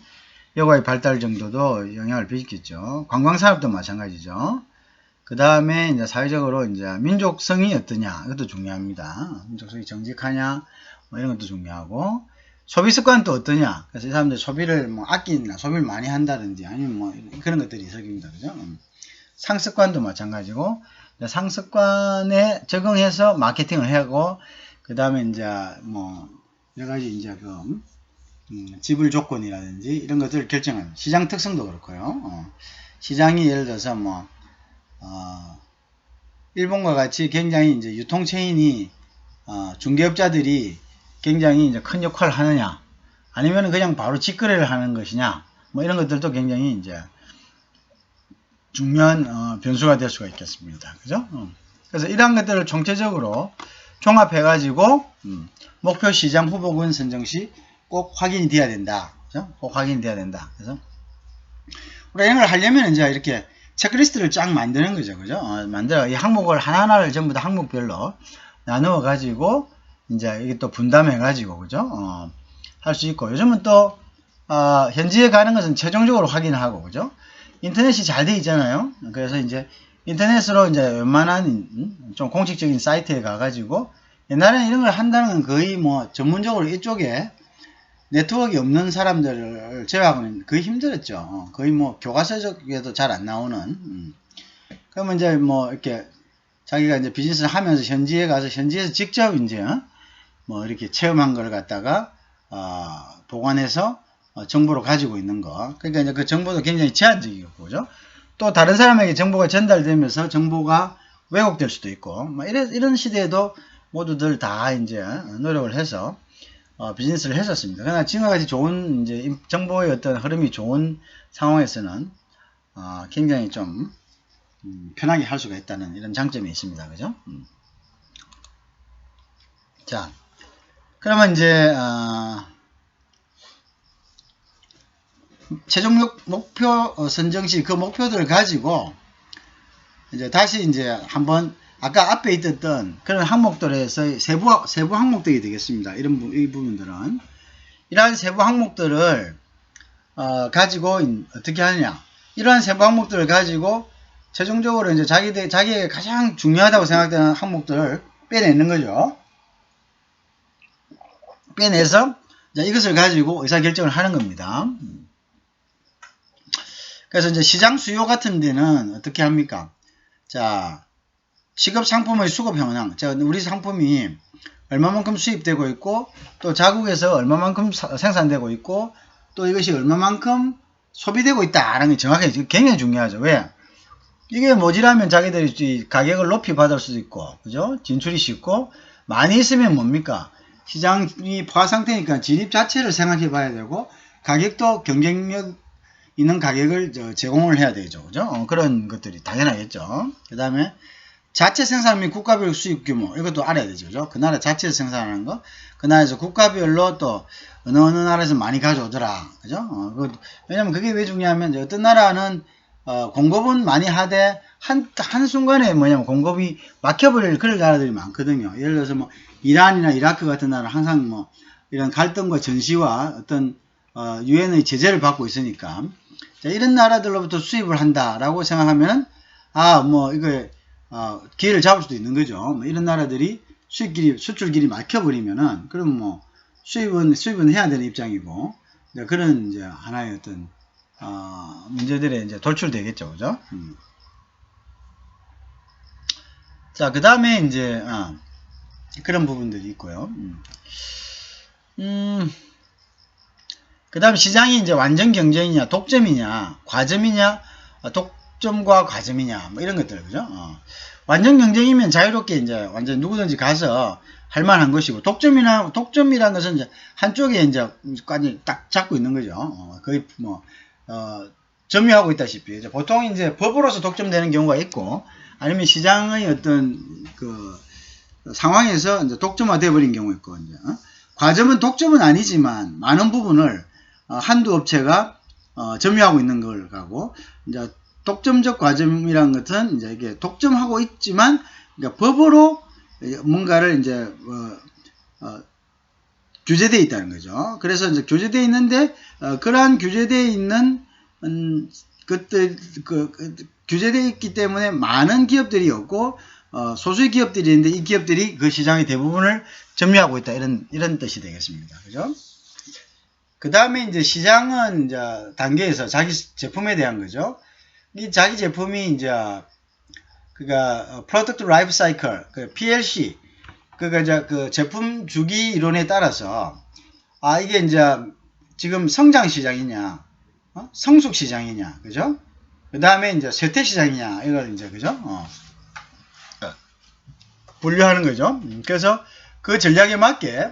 여가의 발달 정도도 영향을 미치겠죠. 관광산업도 마찬가지죠. 그 다음에 이제 사회적으로 이제 민족성이 어떠냐, 이것도 중요합니다. 민족성이 정직하냐, 뭐 이런 것도 중요하고, 소비 습관도 어떠냐. 그래서 이 사람들 소비를 뭐 아끼나, 소비를 많이 한다든지, 아니면 뭐 그런 것들이 있습니다. 그죠? 상습관도 마찬가지고, 상습관에 적응해서 마케팅을 하고, 그 다음에 이제 뭐 여러 가지 이제 그 지불 조건이라든지 이런 것들을 결정합니다. 시장 특성도 그렇고요. 시장이 예를 들어서 뭐 일본과 같이 굉장히 이제 유통 체인이 중개업자들이 굉장히 이제 큰 역할을 하느냐, 아니면 그냥 바로 직거래를 하는 것이냐, 뭐 이런 것들도 굉장히 이제 중요한 변수가 될 수가 있겠습니다. 그죠? 그래서 이러한 것들을 총체적으로 종합해가지고 목표 시장 후보군 선정 시 꼭 확인이 돼야 된다. 그죠? 꼭 확인이 돼야 된다. 그래서 우리가 이런 걸 하려면 이제 이렇게 체크리스트를 쫙 만드는 거죠. 그죠? 만들어 이 항목을 하나하나를 전부 다 항목별로 나누어 가지고 이제 이게 또 분담해 가지고 그죠? 할 수 있고, 요즘은 또 현지에 가는 것은 최종적으로 확인하고, 그죠? 인터넷이 잘 돼 있잖아요. 그래서 이제 인터넷으로 이제 웬만한 좀 공식적인 사이트에 가가지고, 옛날에는 이런 걸 한다는 건 거의 뭐 전문적으로 이쪽에 네트워크가 없는 사람들을 제외하고는 거의 힘들었죠. 거의 뭐 교과서적에도 잘 안 나오는. 그러면 이제 뭐 이렇게 자기가 이제 비즈니스를 하면서 현지에 가서 현지에서 직접 이제 뭐 이렇게 체험한 걸 갖다가 보관해서 정보로 가지고 있는 거. 그러니까 이제 그 정보도 굉장히 제한적이고, 그죠? 또 다른 사람에게 정보가 전달되면서 정보가 왜곡될 수도 있고, 뭐 이런 시대에도 모두들 다 이제 노력을 해서 비즈니스를 했었습니다. 그러나 지금까지 좋은 이제 정보의 어떤 흐름이 좋은 상황에서는 굉장히 좀 편하게 할 수가 있다는 이런 장점이 있습니다. 그죠? 자, 그러면 이제 최종 목표 선정 시 그 목표들을 가지고 이제 다시 이제 한번 아까 앞에 있었던 그런 항목들에서 세부 항목들이 되겠습니다. 이 부분들은 이러한 세부 항목들을 가지고 어떻게 하느냐, 이러한 세부 항목들을 가지고 최종적으로 이제 자기에게 가장 중요하다고 생각되는 항목들을 빼내는 거죠. 빼내서 이것을 가지고 의사결정을 하는 겁니다. 그래서 이제 시장 수요 같은 데는 어떻게 합니까? 자, 취급 상품의 수급 현황. 자, 우리 상품이 얼마만큼 수입되고 있고, 또 자국에서 얼마만큼 생산되고 있고, 또 이것이 얼마만큼 소비되고 있다라는 게 정확하게 굉장히 중요하죠. 왜? 이게 모자라면 자기들이 가격을 높이 받을 수도 있고, 그죠? 진출이 쉽고, 많이 있으면 뭡니까? 시장이 포화 상태니까 진입 자체를 생각해 봐야 되고, 가격도 경쟁력 있는 가격을 제공을 해야 되죠. 그죠? 그런 것들이 당연하겠죠. 그 다음에 자체 생산 및 국가별 수입 규모, 이것도 알아야 되죠. 그죠? 그 나라 자체에서 생산하는 거, 그 나라에서 국가별로 또 어느 나라에서 많이 가져오더라. 그죠? 왜냐면 그게 왜 중요하면 어떤 나라는 공급은 많이 하되 한순간에 뭐냐면 공급이 막혀버릴 그런 나라들이 많거든요. 예를 들어서 뭐 이란이나 이라크 같은 나라 항상 뭐 이런 갈등과 전시와 어떤 유엔의 제재를 받고 있으니까, 자, 이런 나라들로부터 수입을 한다라고 생각하면 뭐 이거 기회를 잡을 수도 있는 거죠. 뭐 이런 나라들이 수출길이 막혀버리면은 그럼 뭐 수입은 해야 되는 입장이고, 그런 이제 하나의 어떤 문제들에 이제 돌출되겠죠, 그죠? 자, 그 다음에 이제 그런 부분들이 있고요. 그 다음 시장이 이제 완전 경쟁이냐, 독점이냐, 과점이냐, 독점과 과점이냐, 뭐 이런 것들, 그죠? 완전 경쟁이면 자유롭게 이제 완전 누구든지 가서 할 만한 것이고, 독점이라는 것은 이제 한쪽에 이제 까지 딱 잡고 있는 거죠. 거의 뭐, 점유하고 있다시피. 이제 보통 이제 법으로서 독점되는 경우가 있고, 아니면 시장의 어떤 그 상황에서 이제 독점화되어 버린 경우 있고, 이제, 과점은 독점은 아니지만 많은 부분을 한두 업체가 점유하고 있는 걸 가고, 이제 독점적 과점이라는 것은 이제 이게 독점하고 있지만, 그러니까 법으로 뭔가를 이제 규제되어 있다는 거죠. 그래서 이제 규제되어 있는데 그러한 규제되어 있는 것들 규제되어 있기 때문에 많은 기업들이 없고 소수의 기업들이 있는데 이 기업들이 그 시장의 대부분을 점유하고 있다, 이런 뜻이 되겠습니다. 그죠? 그 다음에 이제 시장은 이제 단계에서 자기 제품에 대한 거죠. 이 자기 제품이 이제 그니까 Product Life Cycle, 그 PLC, 그니까 이제 그 제품 주기 이론에 따라서 이게 이제 지금 성장 시장이냐, 성숙 시장이냐, 그죠? 그 다음에 이제 쇠퇴 시장이냐, 이걸 이제 그죠? 분류하는 거죠. 그래서 그 전략에 맞게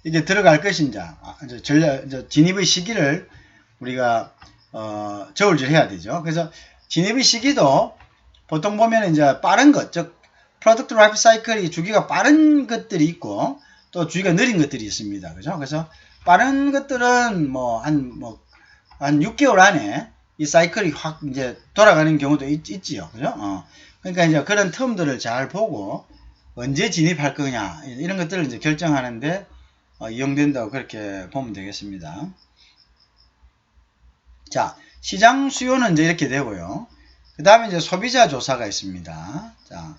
이게 들어갈 것인지, 이제 진입의 시기를 우리가 저울질해야 되죠. 그래서 진입의 시기도 보통 보면 이제 빠른 것, 즉 프로덕트 라이프 사이클이 주기가 빠른 것들이 있고 또 주기가 느린 것들이 있습니다. 그죠? 그래서 빠른 것들은 한 6개월 안에 이 사이클이 확 이제 돌아가는 경우도 있지요. 그죠? 그러니까 이제 그런 텀들을 잘 보고 언제 진입할 거냐, 이런 것들을 이제 결정하는데 이용된다고 그렇게 보면 되겠습니다. 자, 시장 수요는 이제 이렇게 되고요. 그 다음에 이제 소비자 조사가 있습니다. 자,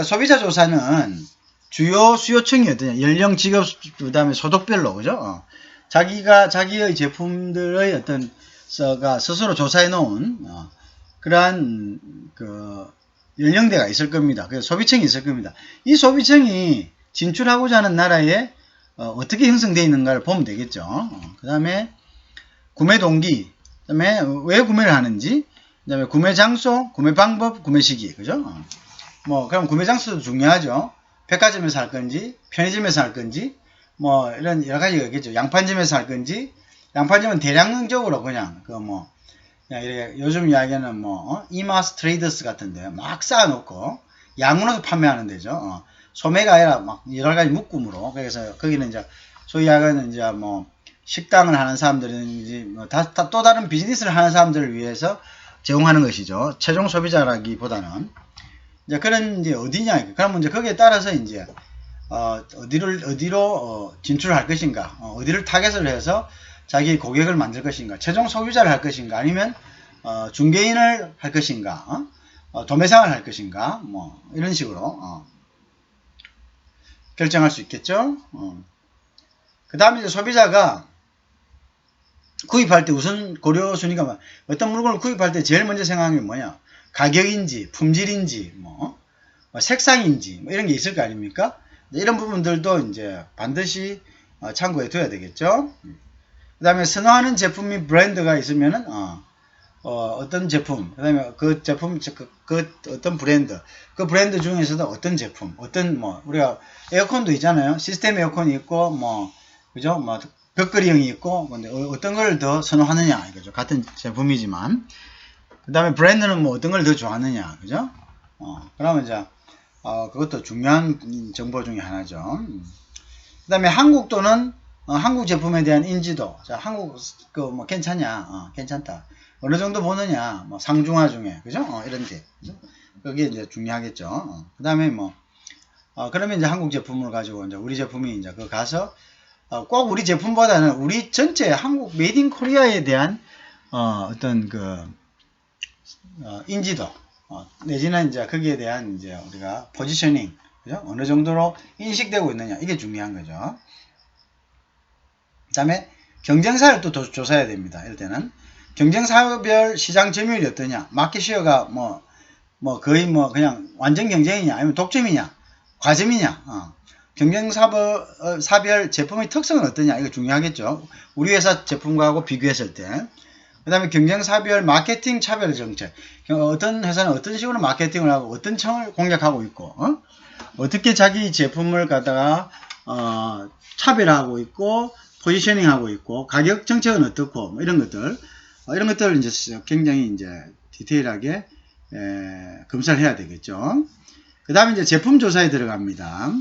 소비자 조사는 주요 수요층이 어떠냐, 연령, 직업, 그 다음에 소득별로, 그죠? 자기의 제품들의 어떤, 스스로 조사해 놓은, 그러한, 연령대가 있을 겁니다. 그래서 소비층이 있을 겁니다. 이 소비층이 진출하고자 하는 나라에, 어떻게 형성되어 있는가를 보면 되겠죠. 그 다음에, 구매 동기, 그 다음에 왜 구매를 하는지, 그 다음에 구매 장소, 구매 방법, 구매 시기, 그죠? 그럼 구매 장소도 중요하죠. 백화점에서 할 건지, 편의점에서 할 건지, 이런 여러 가지가 있겠죠. 양판점에서 할 건지, 양판점은 대량적으로 그냥, 이렇게 요즘 이야기는 이마스 트레이더스 같은데 막 쌓아놓고 양으로도 판매하는 데죠. 소매가 아니라 막 여러 가지 묶음으로. 그래서 거기는 이제 소위 이야기하는 이제 식당을 하는 사람들인지 또 다른 비즈니스를 하는 사람들을 위해서 제공하는 것이죠. 최종 소비자라기보다는. 이제 그런 이제 어디냐. 그러면 이제 거기에 따라서 이제 어디로 진출할 것인가, 어디를 타겟을 해서 자기 고객을 만들 것인가, 최종 소비자를 할 것인가, 아니면 중개인을 할 것인가, 도매상을 할 것인가, 이런 식으로 결정할 수 있겠죠. 그 다음에 이제 소비자가 구입할 때 우선 고려 순위가 어떤 물건을 구입할 때 제일 먼저 생각하는 게 뭐냐? 가격인지, 품질인지, 색상인지, 이런 게 있을 거 아닙니까? 이런 부분들도 이제 반드시 참고해 둬야 되겠죠. 그 다음에 선호하는 제품 및 브랜드가 있으면은, 어떤 제품, 그 다음에 그 제품, 어떤 브랜드, 그 브랜드 중에서도 어떤 제품, 우리가 에어컨도 있잖아요. 시스템 에어컨이 있고, 그죠? 벽걸이형이 있고, 근데 어떤 걸 더 선호하느냐, 이거죠. 같은 제품이지만. 그 다음에 브랜드는 어떤 걸 더 좋아하느냐, 그죠? 그러면 이제, 그것도 중요한 정보 중에 하나죠. 그 다음에 한국 또는, 한국 제품에 대한 인지도. 자, 한국, 괜찮냐, 괜찮다. 어느 정도 보느냐, 상중하 중에, 그죠? 이런 게. 그죠? 그게 이제 중요하겠죠. 그 다음에 그러면 이제 한국 제품을 가지고 이제 우리 제품이 이제 가서, 꼭 우리 제품보다는 우리 전체 한국 메이드 인 코리아에 대한, 어떤 인지도, 내지는 이제 거기에 대한 이제 우리가 포지셔닝, 그죠? 어느 정도로 인식되고 있느냐, 이게 중요한 거죠. 그 다음에 경쟁사를 또 조사해야 됩니다. 이럴 때는 경쟁사별 시장 점유율이 어떠냐, 마켓시어가 거의 그냥 완전 경쟁이냐, 아니면 독점이냐, 과점이냐, 경쟁사별 제품의 특성은 어떠냐, 이거 중요하겠죠. 우리 회사 제품하고 비교했을 때. 그 다음에 경쟁사별 마케팅 차별 정책. 어떤 회사는 어떤 식으로 마케팅을 하고 어떤 청을 공략하고 있고, 어떻게 자기 제품을 갖다가 차별화하고 있고 포지셔닝하고 있고 가격 정책은 어떻고 뭐 이런 것들을 이제 굉장히 이제 디테일하게 검사를 해야 되겠죠. 그 다음에 이제 제품 조사에 들어갑니다.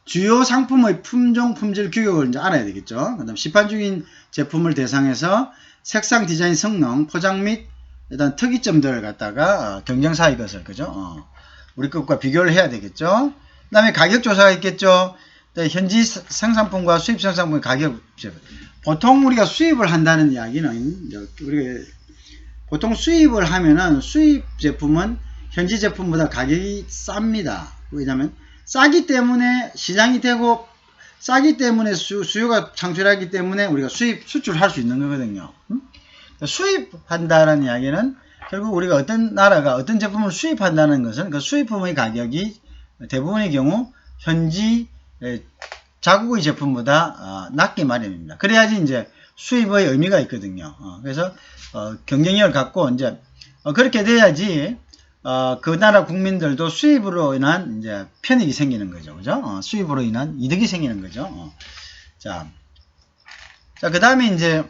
주요 상품의 품종, 품질, 규격을 이제 알아야 되겠죠. 그 다음 시판 중인 제품을 대상해서 색상, 디자인, 성능, 포장 및 일단 특이점들을 갖다가 경쟁사의 것을 그죠? 우리 것과 비교를 해야 되겠죠. 그 다음에 가격 조사가 있겠죠. 현지 생산품과 수입 생산품의 가격. 보통 우리가 수입을 한다는 이야기는 우리가 보통 수입을 하면은 수입 제품은 현지 제품보다 가격이 쌉니다. 왜냐하면 싸기 때문에 시장이 되고 싸기 때문에 수요가 창출하기 때문에 우리가 수출할 수 있는 거거든요. 수입한다는 이야기는 결국 우리가 어떤 나라가 어떤 제품을 수입한다는 것은 그 수입품의 가격이 대부분의 경우 현지 자국의 제품보다 낮게 마련입니다. 그래야지 이제 수입의 의미가 있거든요. 그래서 경쟁력을 갖고 이제 그렇게 돼야지 그 나라 국민들도 수입으로 인한 이제 편익이 생기는 거죠. 그죠? 수입으로 인한 이득이 생기는 거죠. 자, 그 다음에 이제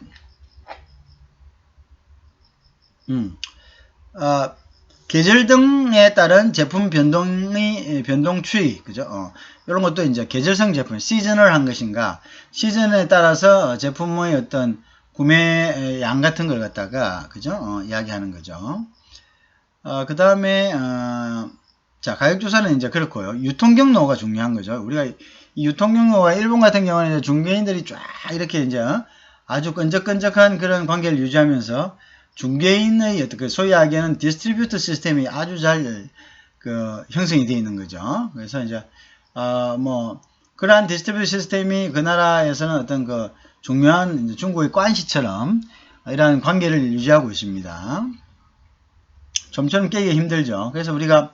계절 등에 따른 제품 변동 추이, 그죠? 이런 것도 이제 계절성 제품, 시즌을 한 것인가, 시즌에 따라서 제품의 어떤 구매 양 같은 걸 갖다가, 그죠? 이야기하는 거죠. 그 다음에, 자, 가격조사는 이제 그렇고요. 유통경로가 중요한 거죠. 우리가 이 유통경로가 일본 같은 경우는 중개인들이 쫙 이렇게 이제 아주 끈적끈적한 그런 관계를 유지하면서 중개인의 어떤 소위 하기에는 디스트리뷰터 시스템이 아주 잘 형성이 되어 있는 거죠. 그래서 이제 뭐 그러한 디스트리뷰터 시스템이 그 나라에서는 어떤 중요한 중국의 관시처럼 이러한 관계를 유지하고 있습니다. 좀처럼 깨기 힘들죠. 그래서 우리가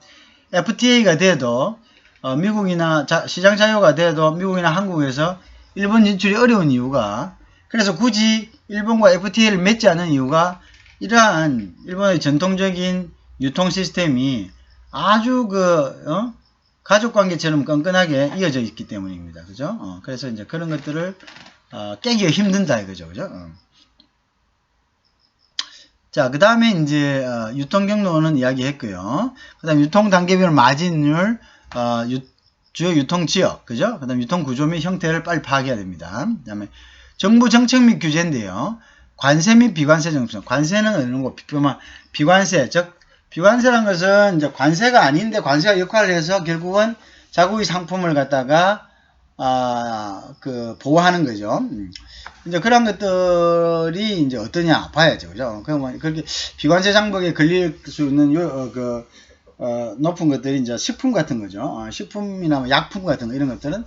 FTA가 돼도 미국이나 시장 자유가 돼도 미국이나 한국에서 일본 진출이 어려운 이유가 그래서 굳이 일본과 FTA를 맺지 않은 이유가 이러한 일본의 전통적인 유통 시스템이 아주 가족관계처럼 끈끈하게 이어져 있기 때문입니다. 그죠? 그래서 이제 그런 것들을 깨기가 힘든다 이거죠. 그죠? 자, 그 다음에 이제 유통 경로는 이야기했고요. 그 다음에 유통 단계별 마진율, 주요 유통 지역, 그죠? 그 다음에 유통 구조 및 형태를 빨리 파악해야 됩니다. 그 다음에 정부 정책 및 규제인데요. 관세 및 비관세 정책. 관세는 어느 거 비관세, 즉 비관세란 것은 이제 관세가 아닌데 관세가 역할을 해서 결국은 자국의 상품을 갖다가 보호하는 거죠. 이제 그런 것들이 이제 어떠냐 봐야죠, 그죠? 그렇게 비관세 장벽에 걸릴 수 있는 높은 것들이 이제 식품 같은 거죠. 식품이나 뭐 약품 같은 거 이런 것들은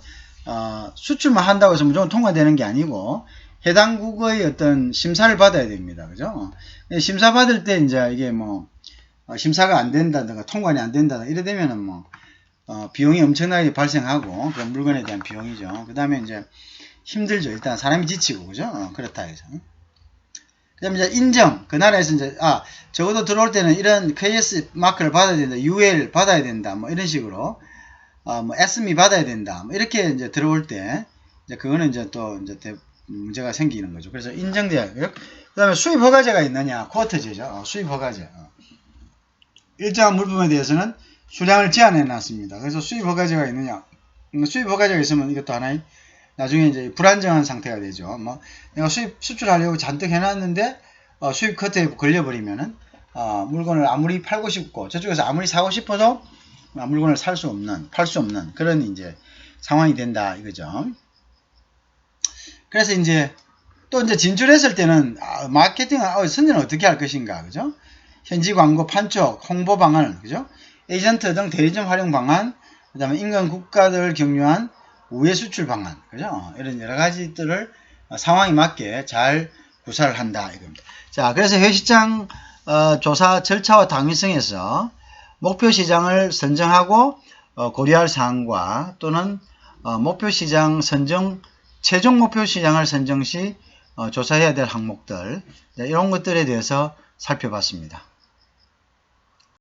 수출만 한다고 해서 무조건 통과되는 게 아니고 해당국의 어떤 심사를 받아야 됩니다, 그죠? 심사 받을 때 이제 이게 뭐 심사가 안 된다든가 통관이 안 된다든가 이래 되면은 뭐 비용이 엄청나게 발생하고 그 물건에 대한 비용이죠. 그 다음에 이제 힘들죠. 일단 사람이 지치고 그죠? 그렇다 해서. 그 다음에 이제 인정. 그 나라에서 이제 적어도 들어올 때는 이런 KS 마크를 받아야 된다. UL 받아야 된다. 뭐 이런 식으로 뭐 SME 받아야 된다. 뭐 이렇게 이제 들어올 때 이제 그거는 이제 또 이제 문제가 생기는 거죠. 그래서 인정돼야 돼요. 그 다음에 수입 허가제가 있느냐? 쿼터제죠. 수입 허가제. 일정한 물품에 대해서는 수량을 제한해 놨습니다. 그래서 수입 허가제가 있느냐? 수입 허가제가 있으면 이것도 하나의 나중에 이제 불안정한 상태가 되죠. 뭐 내가 수출하려고 잔뜩 해놨는데 수입 쿼터에 걸려버리면은 물건을 아무리 팔고 싶고 저쪽에서 아무리 사고 싶어도 물건을 팔 수 없는 그런 이제 상황이 된다 이거죠. 그래서 이제 또 이제 진출했을 때는 마케팅 선전을 어떻게 할 것인가, 그죠? 현지 광고 판촉, 홍보 방안, 그죠? 에이전트 등 대리점 활용 방안, 그 다음에 인근 국가들을 경유한 우회 수출 방안, 그죠? 이런 여러 가지들을 상황에 맞게 잘 구사를 한다 이겁니다. 자, 그래서 해시장 조사 절차와 당위성에서 목표 시장을 선정하고 고려할 사항과 또는 목표 시장 선정 최종 목표 시장을 선정 시 조사해야 될 항목들 이런 것들에 대해서 살펴봤습니다.